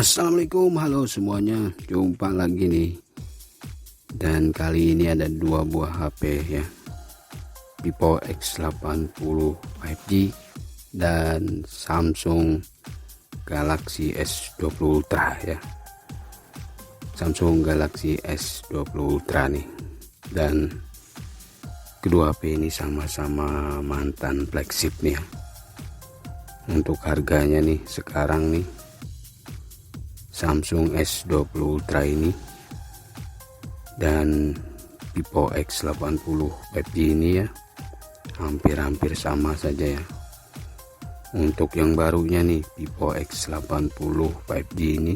Assalamualaikum, halo semuanya, jumpa lagi nih. Dan kali ini ada dua buah HP ya, Vivo X80 5G dan Samsung Galaxy S20 Ultra ya. Samsung Galaxy S20 Ultra nih. Dan kedua HP ini sama-sama mantan flagship nih ya. Untuk harganya nih sekarang nih, Samsung S20 Ultra ini dan Vivo X80 5G ini ya hampir-hampir sama saja ya. Untuk yang barunya nih, Vivo X80 5G ini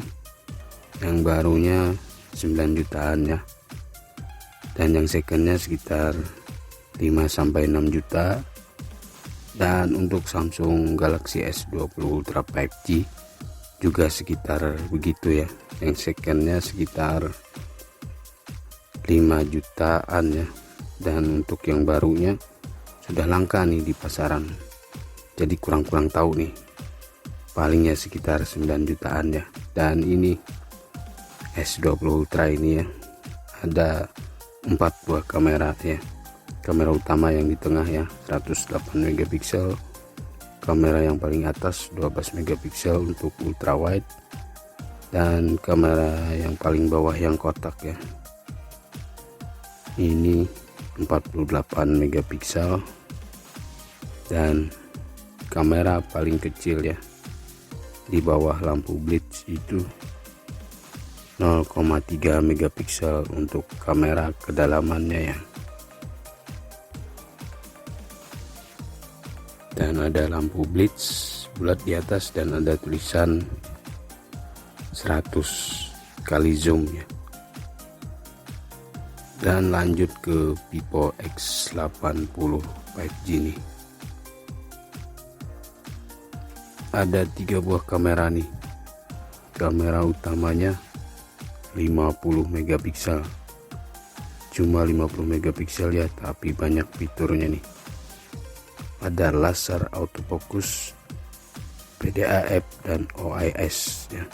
yang barunya 9 jutaan ya, dan yang secondnya sekitar 5-6 juta. Dan untuk Samsung Galaxy S20 Ultra 5G juga sekitar begitu ya, yang secondnya sekitar 5 jutaan ya. Dan untuk yang barunya sudah langka nih di pasaran, jadi kurang tahu nih, palingnya sekitar 9 jutaan ya. Dan ini S20 Ultra ini ya ada 4 buah kamera ya. Kamera utama yang di tengah ya 108 megapiksel, kamera yang paling atas 12 megapiksel untuk ultra wide, dan kamera yang paling bawah yang kotak ya ini 48 megapiksel, dan kamera paling kecil ya di bawah lampu blitz itu 0,3 megapiksel untuk kamera kedalamannya ya. Dan ada lampu blitz bulat di atas dan ada tulisan 100 kali zoom ya. Dan lanjut ke Vivo X80 5G nih, ada 3 buah kamera nih. Kamera utamanya 50 megapiksel, cuma 50 megapiksel ya, tapi banyak fiturnya nih. Ada laser autofocus, PDAF dan OIS ya,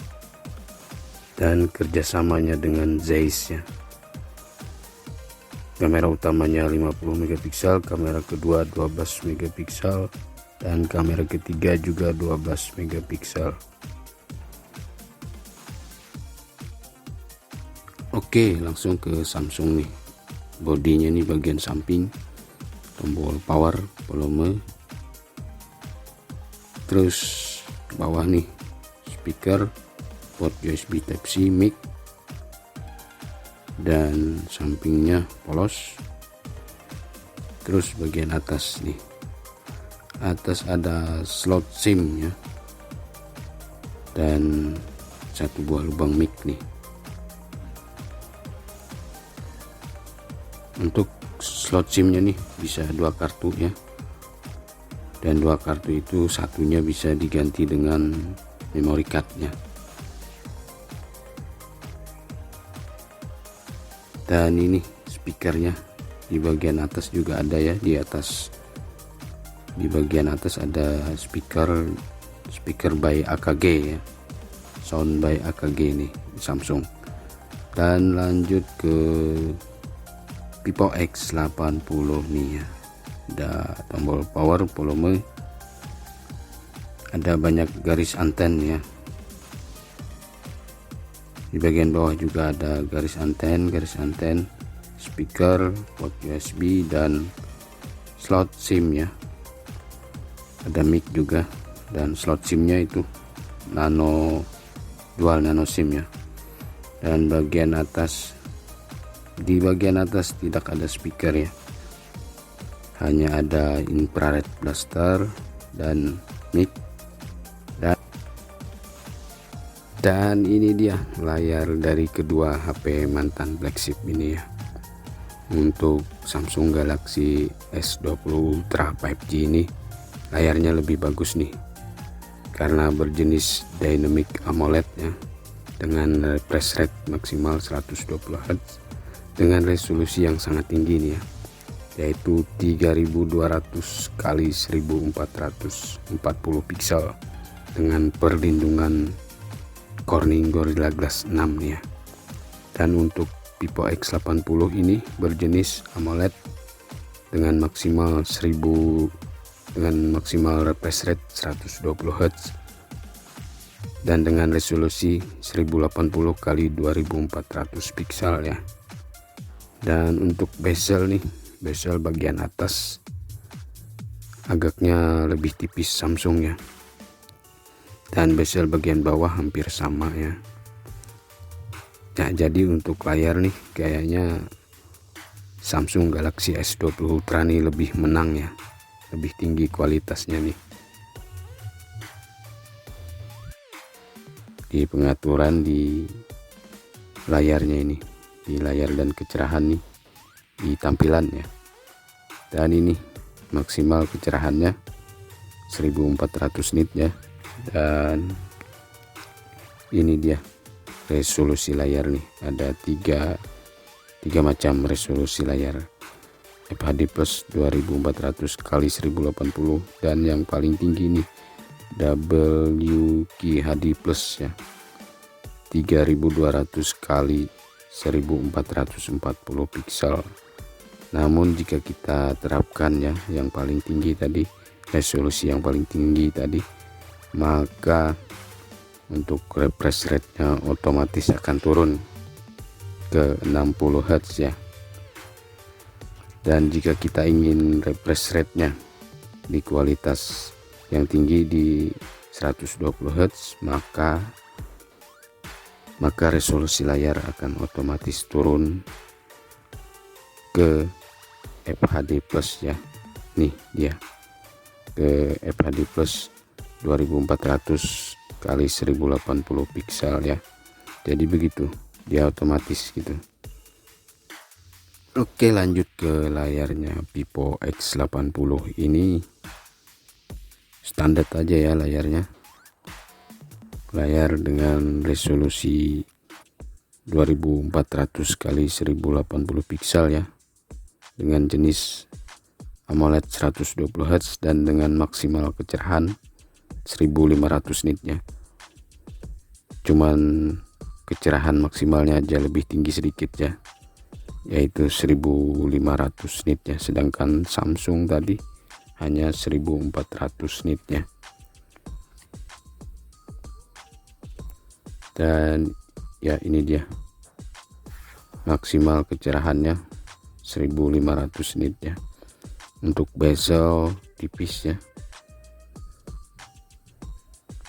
dan kerjasamanya dengan Zeiss ya. Kamera utamanya 50 megapiksel, kamera kedua 12 megapiksel, dan kamera ketiga juga 12 megapiksel. Oke, langsung ke Samsung nih. Bodinya nih bagian samping, tombol power, volume, terus bawah nih speaker, port USB Type C, mic, dan sampingnya polos. Terus bagian atas nih, atas ada slot SIM ya, dan 1 buah lubang mic nih. Untuk slot SIM-nya nih bisa 2 kartu ya, dan 2 kartu itu satunya bisa diganti dengan memory card-nya. Dan ini speakernya di bagian atas juga ada ya, di bagian atas ada speaker by AKG ya, sound by AKG nih Samsung. Dan lanjut ke Vivo X80 nih ya, ada tombol power, volume, ada banyak garis anten ya. Di bagian bawah juga ada garis anten, speaker, port USB, dan slot SIM ya. Ada mic juga, dan slot SIM-nya itu dual nano SIM ya. Dan di bagian atas tidak ada speaker ya, hanya ada infrared blaster dan mic. Dan ini dia layar dari kedua HP mantan flagship ini ya. Untuk Samsung Galaxy S20 Ultra 5G ini layarnya lebih bagus nih, karena berjenis Dynamic AMOLED ya, dengan refresh rate maksimal 120 Hz dengan resolusi yang sangat tinggi nih ya, yaitu 3200 kali 1440 piksel dengan perlindungan Corning Gorilla Glass 6 nih ya. Dan untuk Vivo X80 ini berjenis AMOLED dengan maksimal refresh rate 120 Hz dan dengan resolusi 1080 x 2400 pixel ya. Dan untuk bezel nih, bezel bagian atas agaknya lebih tipis Samsung ya, dan bezel bagian bawah hampir sama ya. Nah, jadi untuk layar nih kayaknya Samsung Galaxy S20 Ultra nih lebih menang ya, lebih tinggi kualitasnya nih. Di pengaturan di layarnya ini, di layar dan kecerahan nih, di tampilannya. Dan ini maksimal kecerahannya 1400 nit ya. Dan ini dia resolusi layar nih, ada tiga macam resolusi layar, FHD plus 2400 x 1080, dan yang paling tinggi nih WQHD plus ya, 3200 x 1440 pixel. Namun jika kita terapkan ya yang paling tinggi tadi, resolusi yang paling tinggi tadi, maka untuk refresh rate-nya otomatis akan turun ke 60 Hz ya. Dan jika kita ingin refresh rate-nya di kualitas yang tinggi di 120 Hz, maka resolusi layar akan otomatis turun ke FHD plus ya. Nih dia ke FHD plus 2400 kali 1080 pixel ya. Jadi begitu, dia otomatis gitu. Oke, lanjut ke layarnya Vivo X80 ini. Standar aja ya layarnya, layar dengan resolusi 2400 kali 1080 pixel ya, dengan jenis AMOLED 120 Hz dan dengan maksimal kecerahan 1500 nit ya. Cuman kecerahan maksimalnya aja lebih tinggi sedikit ya, yaitu 1500 nit ya, sedangkan Samsung tadi hanya 1400 nit ya. Dan ya ini dia maksimal kecerahannya 1500 nit ya. Untuk bezel tipis ya,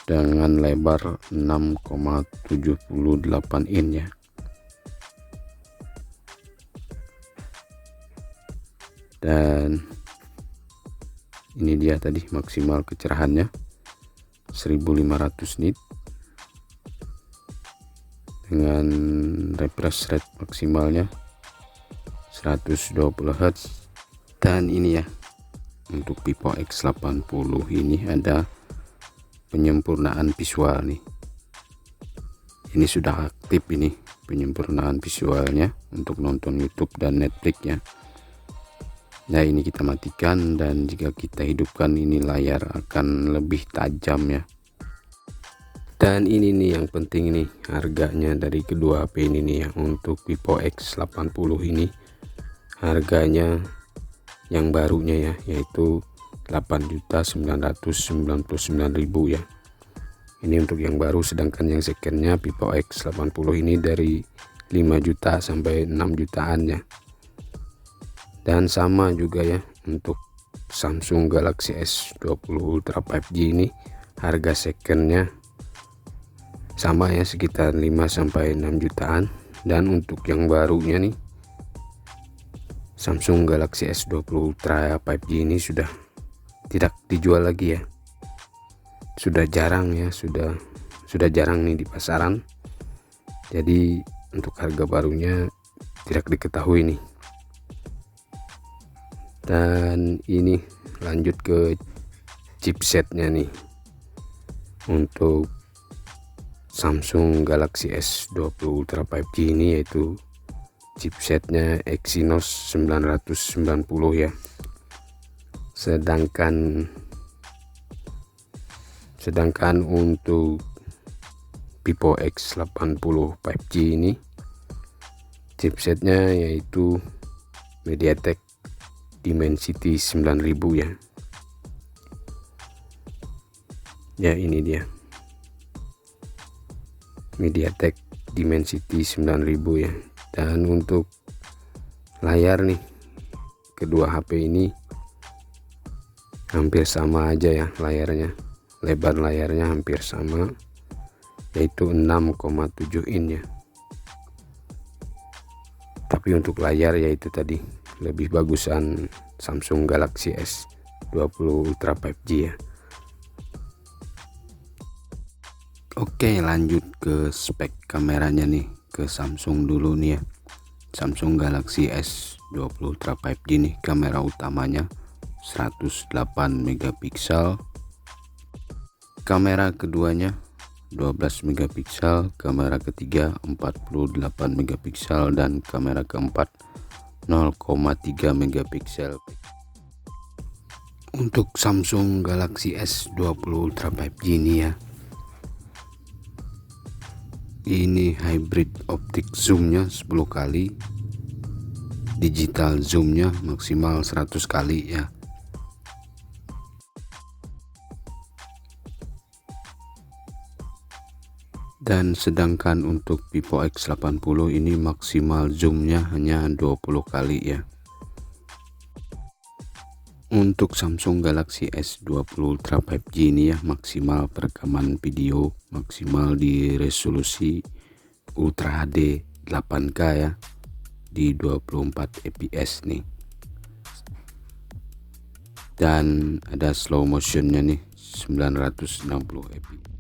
dengan lebar 6,78 in ya. Dan ini dia tadi maksimal kecerahannya 1500 nit dengan refresh rate maksimalnya 120 Hz. Dan ini ya, untuk Vivo X80 ini ada penyempurnaan visual nih. Ini sudah aktif ini penyempurnaan visualnya untuk nonton YouTube dan Netflix ya. Nah, ini kita matikan, dan jika kita hidupkan ini layar akan lebih tajam ya. Dan ini nih yang penting nih, harganya dari kedua HP ini nih ya. Untuk Vivo X80 ini harganya yang barunya ya, yaitu 8.999.000 ya. Ini untuk yang baru, sedangkan yang secondnya Vivo X80 ini dari 5 juta sampai 6 jutaan ya. Dan sama juga ya untuk Samsung Galaxy S20 Ultra 5G ini, harga secondnya sama ya, sekitar 5 sampai 6 jutaan. Dan untuk yang barunya nih, Samsung Galaxy S20 Ultra 5G ini sudah tidak dijual lagi ya. Sudah jarang ya, sudah jarang nih di pasaran. Jadi untuk harga barunya tidak diketahui nih. Dan ini lanjut ke chipsetnya nih. Untuk Samsung Galaxy S20 Ultra 5G ini, yaitu chipsetnya Exynos 990 ya. Sedangkan untuk Vivo X80 5G ini. Chipsetnya yaitu MediaTek Dimensity 9000 ya. Ya, ini dia. MediaTek Dimensity 9000 ya. Dan untuk layar nih, kedua HP ini hampir sama aja ya layarnya. Lebar layarnya hampir sama, yaitu 6,7 in ya. Tapi untuk layar yaitu tadi lebih bagusan Samsung Galaxy S20 Ultra 5G ya. Oke, lanjut ke spek kameranya nih, ke Samsung dulu nih ya. Samsung Galaxy S20 Ultra 5G nih, kamera utamanya 108 megapiksel, kamera keduanya 12 megapiksel, kamera ketiga 48 megapiksel, dan kamera keempat 0,3 megapiksel. Untuk Samsung Galaxy S20 Ultra 5G ini ya, ini hybrid optik zoomnya 10 kali, digital zoomnya maksimal 100 kali ya. Dan sedangkan untuk Vivo X80 ini maksimal zoomnya hanya 20 kali ya. Untuk Samsung Galaxy S20 Ultra 5G ini ya, maksimal perekaman video maksimal di resolusi Ultra HD 8K ya, di 24 fps nih. Dan ada slow motionnya nih 960 fps.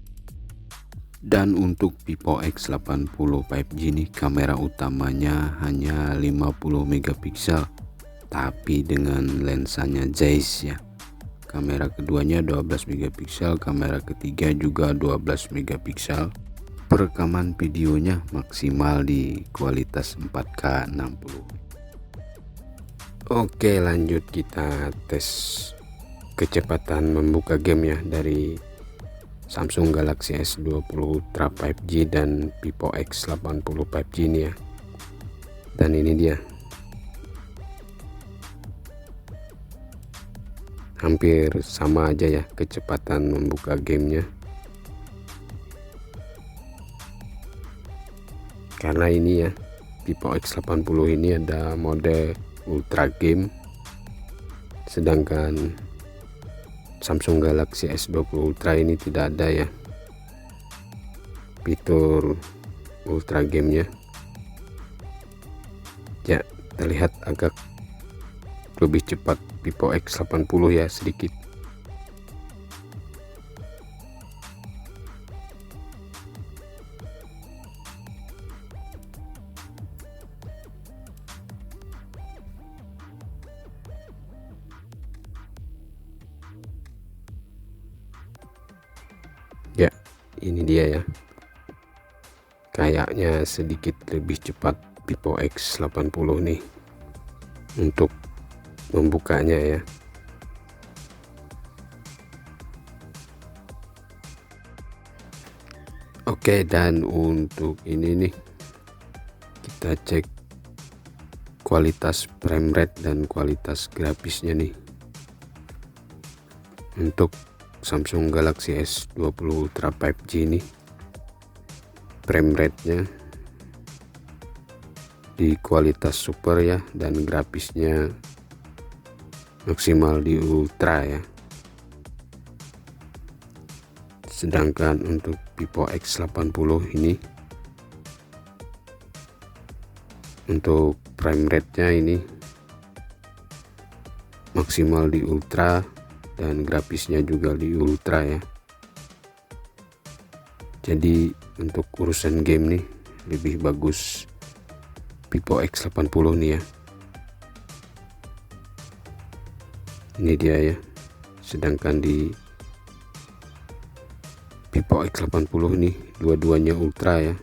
Dan untuk Vivo X80 5G ini kamera utamanya hanya 50 megapiksel, tapi dengan lensanya Zeiss ya. Kamera keduanya 12 megapiksel, kamera ketiga juga 12 megapiksel. Perekaman videonya maksimal di kualitas 4K 60. Oke, lanjut kita tes kecepatan membuka game ya dari Samsung Galaxy S20 Ultra 5G dan Vivo X80 5G ini ya. Dan ini dia, hampir sama aja ya kecepatan membuka gamenya, karena ini ya Vivo X80 ini ada mode Ultra Game, sedangkan Samsung Galaxy S20 Ultra ini tidak ada ya fitur Ultra Game-nya. Ya, terlihat agak lebih cepat Vivo X80 ya sedikit. Ya, ini dia ya. Kayaknya sedikit lebih cepat Vivo X80 nih untuk membukanya ya. Oke, dan untuk ini nih kita cek kualitas frame rate dan kualitas grafisnya nih. Untuk Samsung Galaxy S20 Ultra 5G ini frame rate-nya di kualitas super ya, dan grafisnya maksimal di ultra ya. Sedangkan untuk Vivo X80 ini untuk frame rate-nya ini maksimal di ultra dan grafisnya juga di ultra ya. Jadi untuk urusan game nih lebih bagus Vivo X80 nih ya. Ini dia ya. Sedangkan di Vivo X80 nih dua-duanya ultra ya.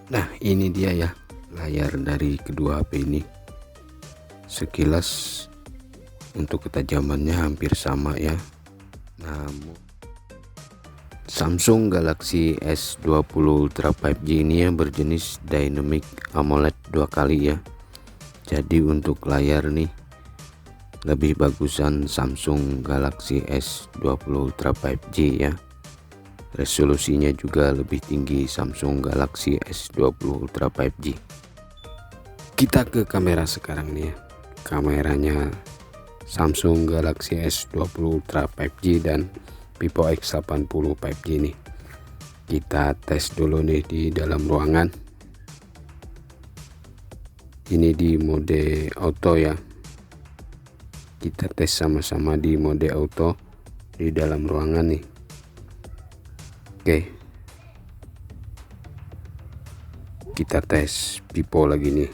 Nah, ini dia ya layar dari kedua HP ini. Sekilas untuk ketajamannya hampir sama ya, namun Samsung Galaxy S20 Ultra 5G ini ya berjenis Dynamic AMOLED 2 kali ya. Jadi untuk layar nih lebih bagusan Samsung Galaxy S20 Ultra 5G ya. Resolusinya juga lebih tinggi Samsung Galaxy S20 Ultra 5G. Kita ke kamera sekarang nih ya. Kameranya Samsung Galaxy S20 Ultra 5G dan Vivo X80 5G nih. Kita tes dulu nih di dalam ruangan. Ini di mode auto ya. Kita tes sama-sama di mode auto di dalam ruangan nih. Oke. Kita tes Vivo lagi nih.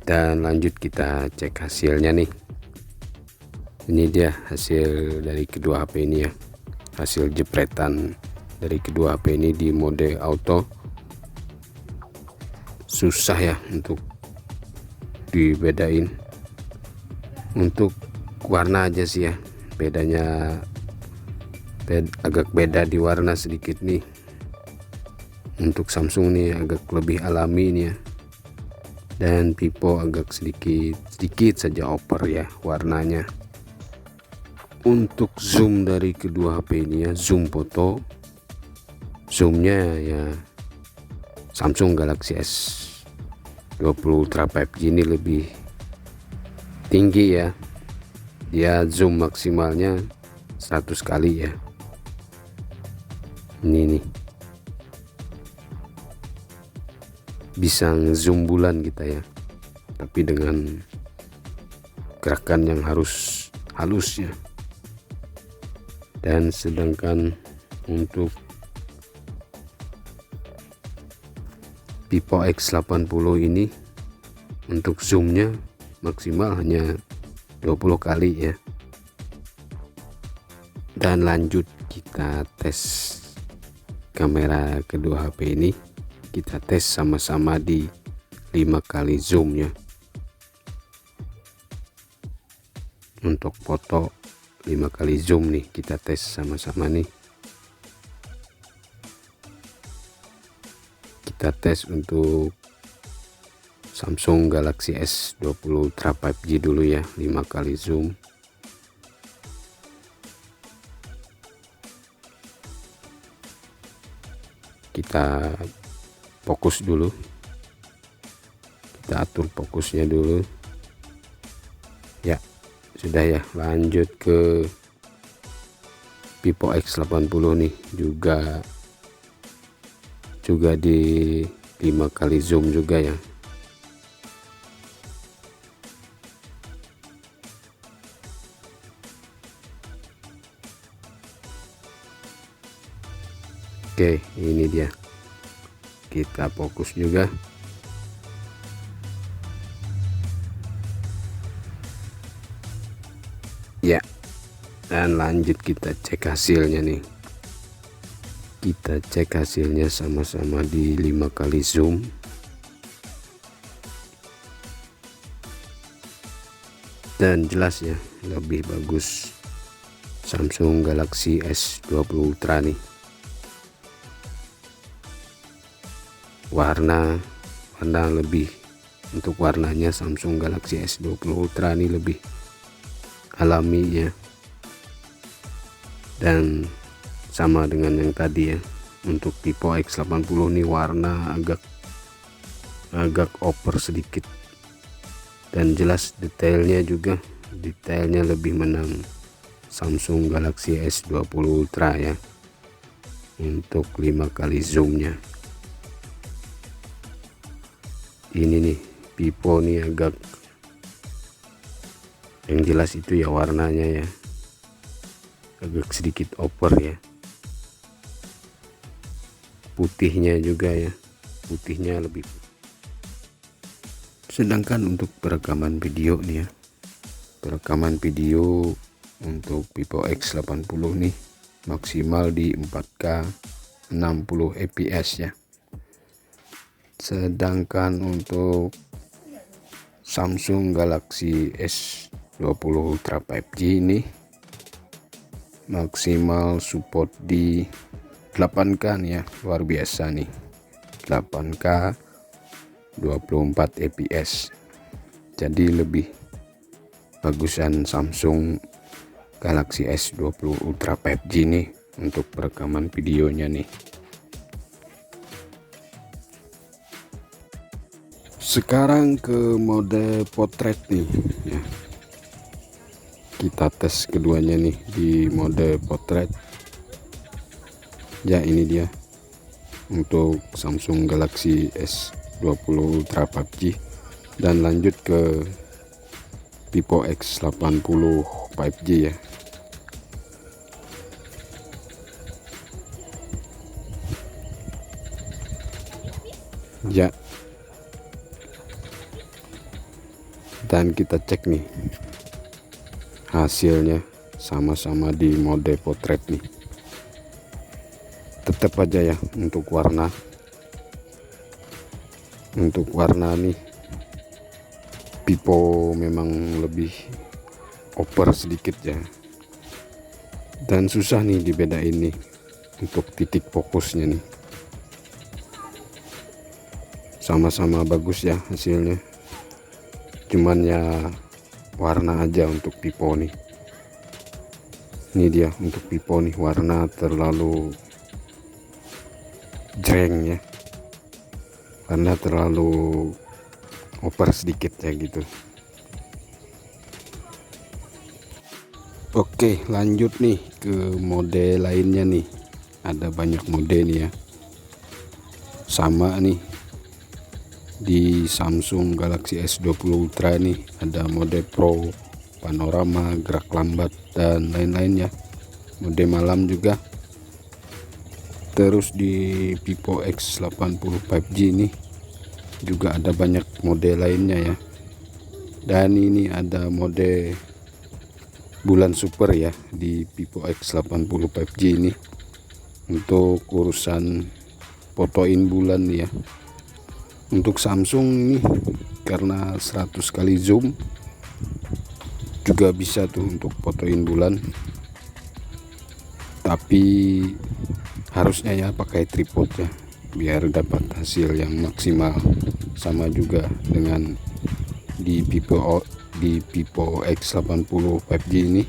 Dan lanjut kita cek hasilnya nih. Ini dia hasil dari kedua HP ini ya. Hasil jepretan dari kedua HP ini di mode auto. Susah ya untuk dibedain. Untuk warna aja sih ya, bedanya agak beda di warna sedikit nih. Untuk Samsung nih agak lebih alami nih ya. Dan Vivo agak sedikit saja over ya warnanya. Untuk zoom dari kedua HP ini ya, zoom foto, zoomnya ya Samsung Galaxy S20 Ultra 5G ini lebih tinggi ya. Dia zoom maksimalnya 100 kali ya. Ini nih, bisa ngezoom bulan kita ya, tapi dengan gerakan yang harus halus ya. Dan sedangkan untuk Vivo X80 ini untuk zoomnya maksimal hanya 20 kali ya. Dan lanjut kita tes kamera kedua HP ini. Kita tes sama-sama di 5 kali zoom ya. Untuk foto 5 kali zoom nih, kita tes sama-sama nih. Kita tes untuk Samsung Galaxy S20 Ultra 5G dulu ya, 5 kali zoom. Kita fokus dulu, kita atur fokusnya dulu ya. Sudah ya, lanjut ke Vivo X80 nih, juga di 5 kali zoom juga ya. Oke, ini dia. Kita fokus juga. Ya, dan lanjut kita cek hasilnya nih. Kita cek hasilnya sama-sama di 5 kali zoom. Dan jelas ya, lebih bagus Samsung Galaxy S20 Ultra nih. Warna lebih, untuk warnanya Samsung Galaxy S20 Ultra ini lebih alami ya. Dan sama dengan yang tadi ya, untuk Vivo X80 ini warna agak over sedikit. Dan jelas detailnya lebih menang Samsung Galaxy S20 Ultra ya. Untuk 5 kali zoomnya. Ini nih Vivo nih agak, yang jelas itu ya warnanya ya agak sedikit over ya. Putihnya juga ya, putihnya lebih. Sedangkan untuk perekaman video nih ya, perekaman video untuk Vivo X80 nih maksimal di 4K 60 fps ya. Sedangkan untuk Samsung Galaxy S20 Ultra 5G ini maksimal support di 8K nih ya, luar biasa nih, 8K 24 fps. Jadi lebih bagusan Samsung Galaxy S20 Ultra 5G nih untuk perekaman videonya nih. Sekarang ke mode potret nih ya. Kita tes keduanya nih di mode potret. Ya, ini dia untuk Samsung Galaxy S20 Ultra 5G, dan lanjut ke Vivo X80 5G ya. Ya, dan kita cek nih hasilnya, sama-sama di mode potret nih. Tetap aja ya untuk warna nih Vivo memang lebih over sedikit ya, dan susah nih dibedain nih untuk titik fokusnya nih. Sama-sama bagus ya hasilnya, cuman ya warna aja untuk Vivo nih. Ini dia untuk Vivo nih, warna terlalu jreng ya, karena terlalu over sedikit ya gitu. Oke, lanjut nih ke mode lainnya nih. Ada banyak mode nih ya, sama nih di Samsung Galaxy S20 Ultra nih. Ada mode Pro, panorama, gerak lambat, dan lain-lainnya. Mode malam juga. Terus di Vivo X80 5G ini juga ada banyak mode lainnya ya. Dan ini ada mode bulan super ya di Vivo X80 5G ini, untuk urusan fotoin bulan ya. Untuk Samsung nih, karena 100 kali zoom juga bisa tuh untuk fotoin bulan, tapi harusnya ya pakai tripod ya, biar dapat hasil yang maksimal. Sama juga dengan di Vivo X80 5G ini,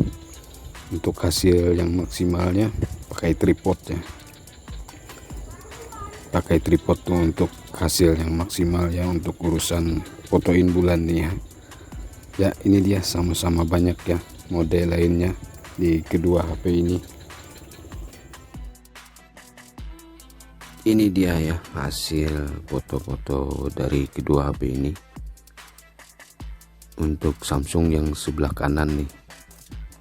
untuk hasil yang maksimalnya pakai tripod ya. Pakai tripod tuh untuk hasil yang maksimal ya, untuk urusan fotoin bulan nih ya. Ya, ini dia sama-sama banyak ya mode lainnya di kedua HP ini. Ini dia ya hasil foto-foto dari kedua HP ini. Untuk Samsung yang sebelah kanan nih,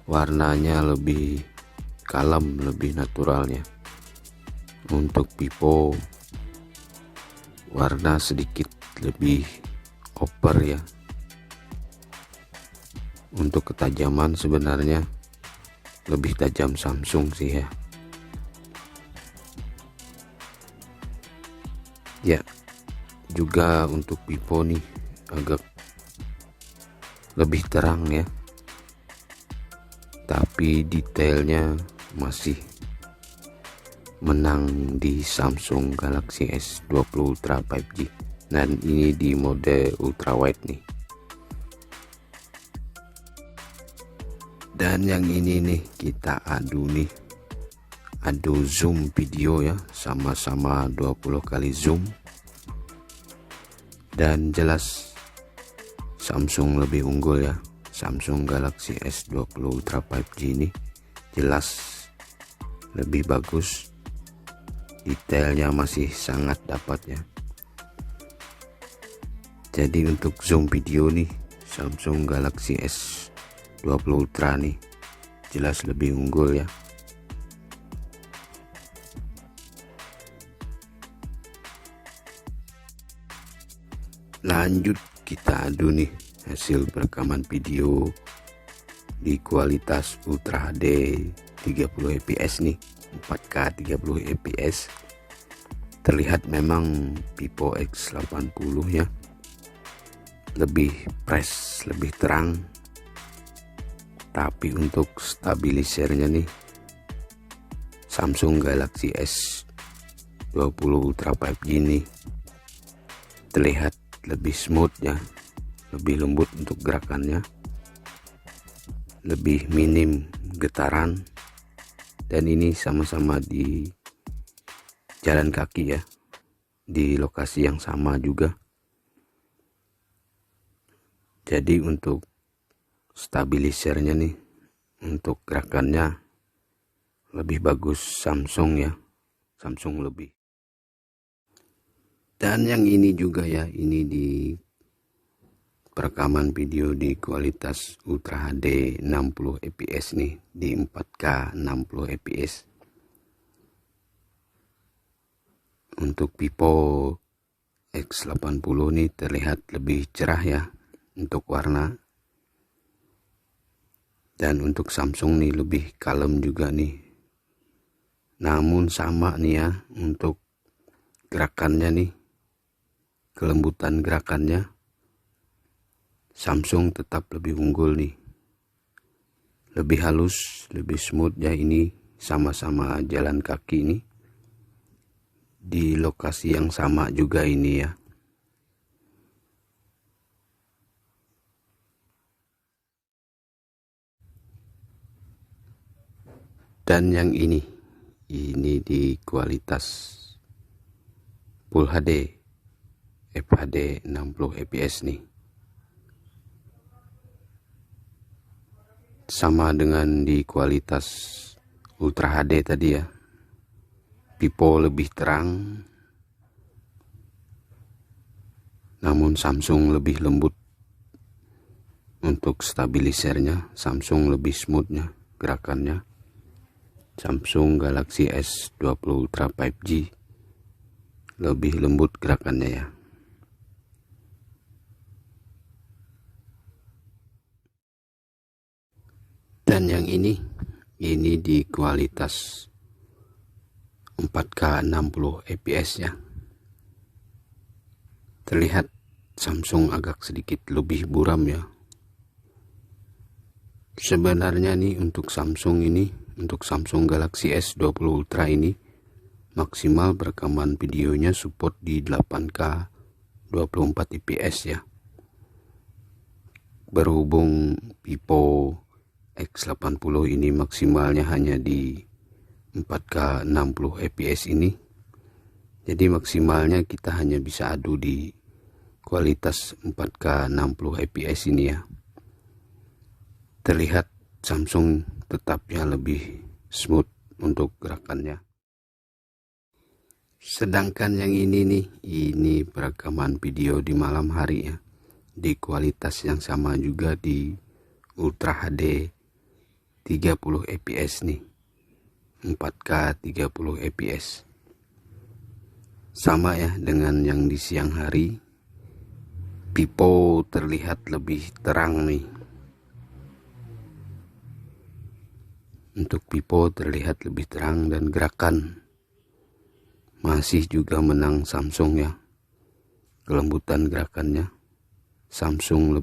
warnanya lebih kalem, lebih naturalnya. Untuk Vivo warna sedikit lebih over ya. Untuk ketajaman sebenarnya lebih tajam Samsung sih ya. Ya, juga untuk Vivo nih agak lebih terang ya, tapi detailnya masih menang di Samsung Galaxy S20 Ultra 5G. Dan ini di mode ultra wide nih. Dan yang ini nih kita adu zoom video ya, sama-sama 20 kali zoom, dan jelas Samsung lebih unggul ya. Samsung Galaxy S20 Ultra 5G ini jelas lebih bagus, detailnya masih sangat dapat ya. Jadi untuk zoom video nih, Samsung Galaxy S20 Ultra nih jelas lebih unggul ya. Lanjut kita adu nih hasil perekaman video di kualitas Ultra HD 30 fps nih, 4K 30 fps. Terlihat memang Vivo X80 ya lebih fresh, lebih terang. Tapi untuk stabilisernya nih, Samsung Galaxy S20 Ultra 5G nih terlihat lebih smooth ya, lebih lembut untuk gerakannya, lebih minim getaran, dan ini sama-sama di jalan kaki ya, di lokasi yang sama juga. Jadi untuk stabilisernya nih, untuk gerakannya lebih bagus Samsung ya, Samsung lebih. Dan yang ini juga ya, ini di perekaman video di kualitas Ultra HD 60 fps nih, di 4K 60 fps. Untuk Vivo X80 nih terlihat lebih cerah ya untuk warna. Dan untuk Samsung nih lebih kalem juga nih. Namun sama nih ya, untuk gerakannya nih, kelembutan gerakannya Samsung tetap lebih unggul nih. Lebih halus, lebih smooth ya, ini sama-sama jalan kaki nih. Di lokasi yang sama juga ini ya. Dan yang ini di kualitas Full HD FHD 60 fps nih. Sama dengan di kualitas Ultra HD tadi ya. Vivo lebih terang, namun Samsung lebih lembut. Untuk stabilisernya Samsung lebih smoothnya gerakannya. Samsung Galaxy S20 Ultra 5G lebih lembut gerakannya ya. Dan yang ini di kualitas 4K 60 fps ya. Terlihat Samsung agak sedikit lebih buram ya. Sebenarnya nih untuk Samsung Galaxy S20 Ultra ini maksimal perekaman videonya support di 8K 24 fps ya. Berhubung Vivo X80 ini maksimalnya hanya di 4K 60 fps ini, jadi maksimalnya kita hanya bisa adu di kualitas 4K 60 fps ini ya. Terlihat Samsung tetapnya lebih smooth untuk gerakannya. Sedangkan yang ini nih, ini perekaman video di malam hari ya, di kualitas yang sama juga di Ultra HD 30 fps nih, 4K 30 fps. Sama ya dengan yang di siang hari. Vivo terlihat lebih terang nih. Untuk Vivo terlihat lebih terang dan gerakan masih juga menang Samsung ya. Kelembutan gerakannya Samsung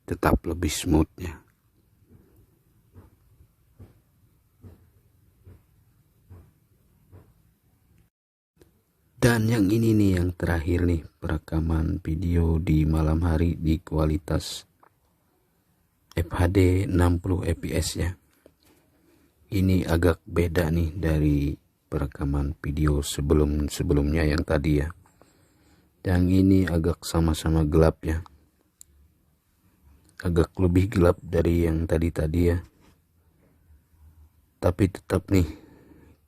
tetap lebih smooth ya. Dan yang ini nih yang terakhir nih, perekaman video di malam hari di kualitas FHD 60 fps ya. Ini agak beda nih dari perekaman video sebelumnya yang tadi ya. Yang ini agak sama-sama gelap ya. Agak lebih gelap dari yang tadi ya. Tapi tetap nih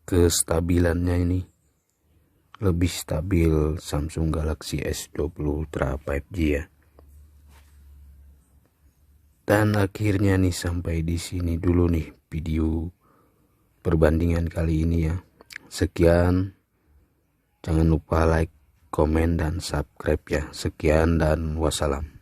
kestabilannya ini lebih stabil Samsung Galaxy S20 Ultra 5G ya. Dan akhirnya nih sampai di sini dulu nih video perbandingan kali ini ya. Sekian, jangan lupa like, komen, dan subscribe ya. Sekian dan wassalam.